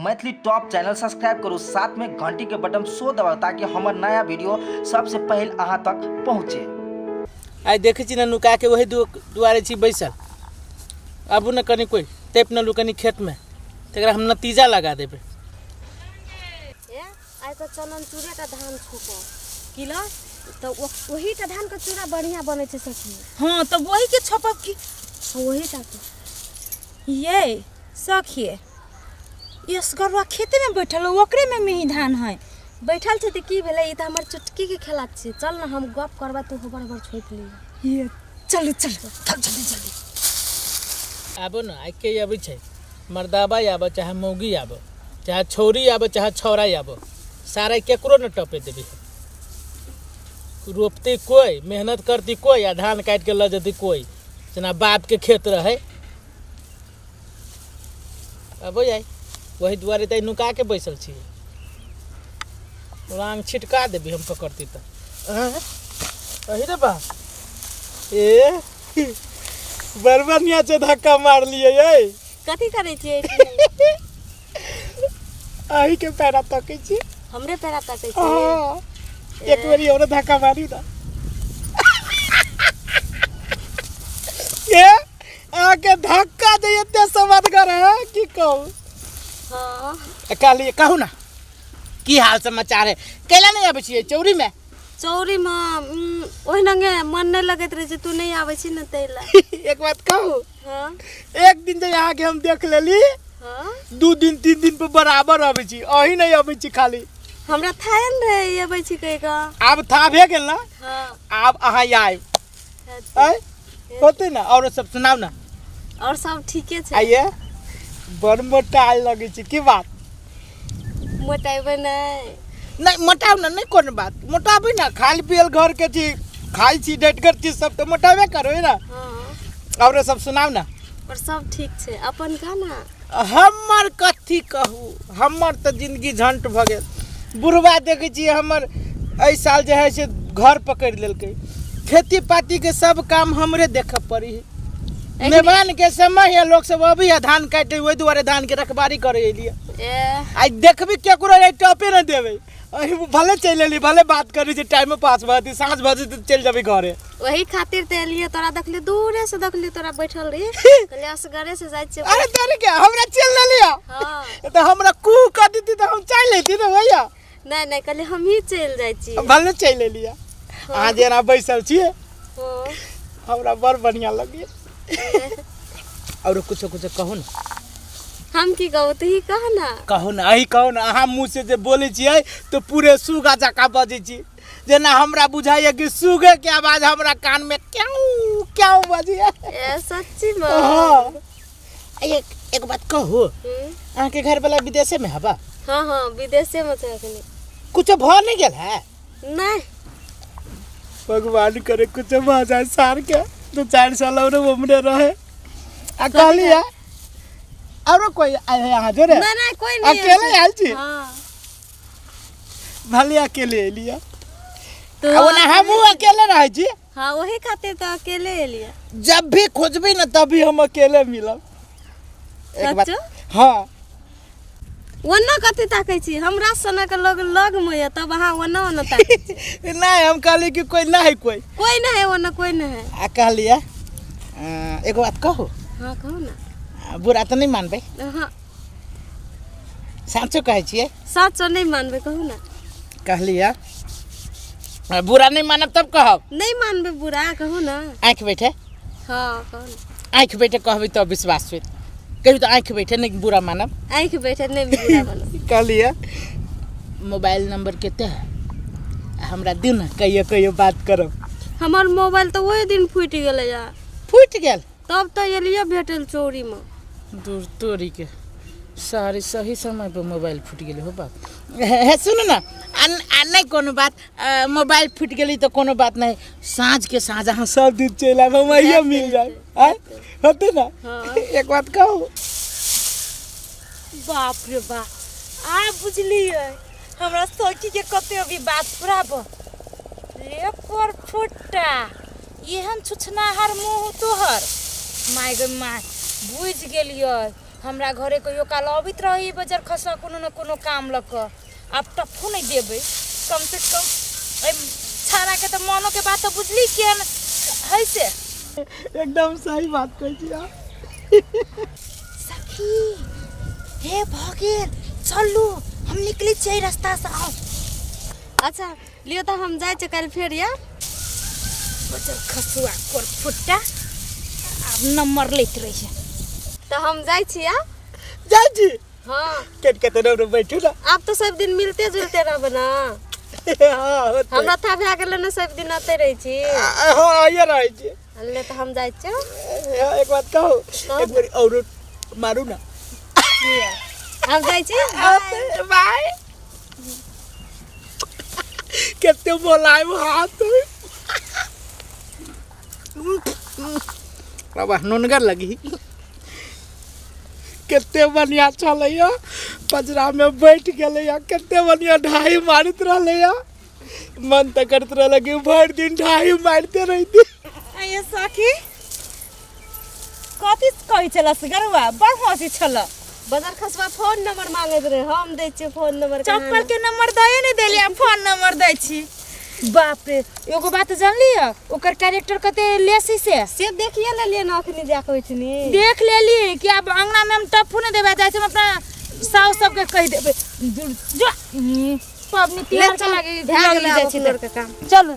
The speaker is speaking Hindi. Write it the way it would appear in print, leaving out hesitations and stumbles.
मैथिली टॉप चैनल सब्सक्राइब करू, साथ में घंटी के बटन सो दबाओ ताकि हमार नया वीडियो सबसे पहले अहाँ तक पहुँचे। आई देखे छी न नुका के वही दुआरे छी बैसल। आबू न कनी कोई टेप न लू कनी खेत में तकरा हम नतीजा लगा देबे। आई तो चलन चूरे का धान छुपो किलो तो वही का धान का चूरा बढ़िया बने छे सखी। हाँ तो वही के छपब की वही का ये सखिए यस गरवा खेते में बैठल ओकरे में मिही धान है बैठल छे त की भेले ई त हमर चुटकी के खेला छे। चल न हम गप करबा तू हो बड़ छोट ली। ये चल चल जल्दी जल्दी आबो न आई के आबै छै मर्दाबा आबो चाहे मौगी आबो चाहे छोरी आबो चाहे छौरा आबो सारा केकरो न टपे देबे। रोपते कोई मेहनत करती कोई आ धान काट के ल जती कोई जना बाप के खेत रहे। अब आई वही दुआरे तई नुका के बैसल छी रांग छिटका देबी हम पकड़ती त अही रे बा ए बरबनिया से धक्का मार लिए ये कथी करे छे अही के पैरा तकै छी हमरे पैरा तकै छे। हां एक बारी और धक्का मारी ना ये आके धक्का दे एते समझगर है की कहू। हां काली कहू ना की हाल समाचार है कैला नहीं आबै छियै चौरी में। चौरी में ओहि नंगे मन नहीं लगत रहे जे तू नहीं आबै छी न तैला। एक बात कहू हां एक दिन जे यहाँ के हम देख लेली हां 2 दिन 3 दिन पे बराबर आबै छी अही नहीं आबै छी खाली हमरा थायन रे आबै छी कहि का आब था भे गेल ना। हां आब अहाँ आइब आय होते ना और सब सुनाओ ना और सब ठीके छे। आइए बड़ मोटा आइ लगे छी की बात मोटाइबे नहीं नहीं मोटाव ना नहीं कोनो बात मोटाबे ना खाली पियल घर के चीज खाई छी डटकर चीज सब तो मोटाबे करो ना। हां और सब सुनाओ ना और सब ठीक छे अपन का ना हमर कथी कहू हमर तो जिंदगी झंट भ गेल। बुढ़वा देखे छी हमर एहि साल जे है से घर पकड़ लेलकै खेती पाती के सब काम हमरे देखे पड़ी है। मेहमान के समय है लोग सब अभी धान काटे वही दुआरे धान के रखबारी करे लिए आई देखबी केकरो टपे न देवे भले चल एली भले बात करी जे टाइम में पास भती सांझ भजी तो चल जाबी घरे वही खातिर ते लिए तोरा देखली दूरे से देखली तोरा बैठल रही कहले असगरे से जाय छे। अरे तोरे क्या हमरा चल ले लिया। हां तो हमरा कू कर देती तो हम चल लेती ना भैया। नहीं नहीं कहले हम ही चल जाय छी भले चल ले लिया आ जेना बैसल छिए हां हमरा बड़ बढ़िया लगे। और कुछ कहो ना हम की कहू तू ही कह ना कहो ना अहाँ मुँह से जे बोले छिए तो पूरे सुगा जका बजे छी जेना हमरा बुझाइए कि सुगे के आवाज हमरा कान में क्यों क्यों बजे ए सच्ची में। हां एक बात कहो अहाँ के घर वाला विदेशे में हबा। हां हां विदेशे में छे अखनी कुछ भ नहीं गेल है नहीं भगवान करे कुछ भ जाए सार के 2-4 साल और हमरे रहे आ कहलिया और कोई आए यहाँ जो रे नहीं नहीं कोई नहीं अकेले आइल छी। हां भले अकेले एलिया तो अब ना हम अकेले रह छी। हां वही खातिर तो अकेले एलिया जब भी खोजबी ना तभी हम अकेले मिलब। एक बात हां वन्ना कथी ताकै छी हमरा सना के लोग लग में है तब वहां वन्ना ताकै छी। नहीं हम कहली कि कोई नहीं कोई नहीं है वन्ना कोई नहीं है आ कहलिया एक बात कहो। हां कहो ना बुरा तो नहीं मानबे। हां साचो कहे छिए सच नहीं मानबे कहू ना कहलिया बुरा नहीं मानब तब कहब नहीं मानबे बुरा कहू ना आँख बैठे। हां कहू ना आँख बैठे कहबी तो विश्वास होत कभी तो आँख बैठे नहीं बुरा मानब आँख बैठे नहीं बुरा मानब। कहलिया मोबाइल नंबर केते है हमरा दिउ ना कहियो बात करब। हमार मोबाइल तो वही दिन फूट गेले या फूट गेल तब तो एलिया भेटल चोरी में दूर तोरी के सारे सही समय पे मोबाइल फूट गेले हो बात है सुन ना नहीं कोनो बात मोबाइल फूट गेली तो कोनो बात नहीं साँझ के साँझ अहाँ सब दिन चल आब हम आइए मिल जाए होते ना। एक बात कहू बाप रे बाप आ बुझलिए हमरा सखी के कते अभी बात पुराबो ले पर फुट्टा एहन छुछनाहर मुंह तोहर माय गे माय बुझ गेलियै हमरा घरे कहियो काल अबित रही बजर खसा कोनो न कोनो काम लक अब टफो नहीं देबे कम से कम छाना के तो मनो के बात तो बुझली के है से एकदम सही बात कहै छी सखी हे भगेल चलू हम निकली छै रास्ता से आओ अच्छा लियो तो हम जाए छ कल फेर या बजर खसुआ कोर फुट्टा अब नंबर लेत रही है तो हम जाए छी या जाय छी हाँ के तो बैठू ना आप तो सब दिन मिलते जुलते रहब ना हां होतै हमरा था भए गेल ना सब दिन आते रही छी हां ये रहै छी ले तो हम जाए छ एक बात कहू एक बार और मारू ना हम जाए छी बाय केते बोलाय हाथ बाबा नुनगर लगी केते बढ़िया चलैया पजरा में बैठ गेलैया केते बढ़िया ढाई मारत रहलैया मन त करत रहल कि भर दिन ढाई मारते रहिती आये सखी कथी कहै छलस गरुआ बड़ हंसी छल बाजार खसवा फोन नंबर मांगैत रहे हम दै छी फोन नंबर चप्पल के नंबर दए नहीं देली हम फोन नंबर दै छी बाप रे एगो बात जानली ओकर कैरेक्टर कते लेसी से देखिए ले लिए ना अखनी जा कहै छनी देख लेली कि अब अंगना में हम टप्पू नहीं देबा जाय छै हम अपना साउस सबके कह देबे जो पबनी ले तिहार चल, के लगे भए गेलै जाय आब छी अपना के काम। चल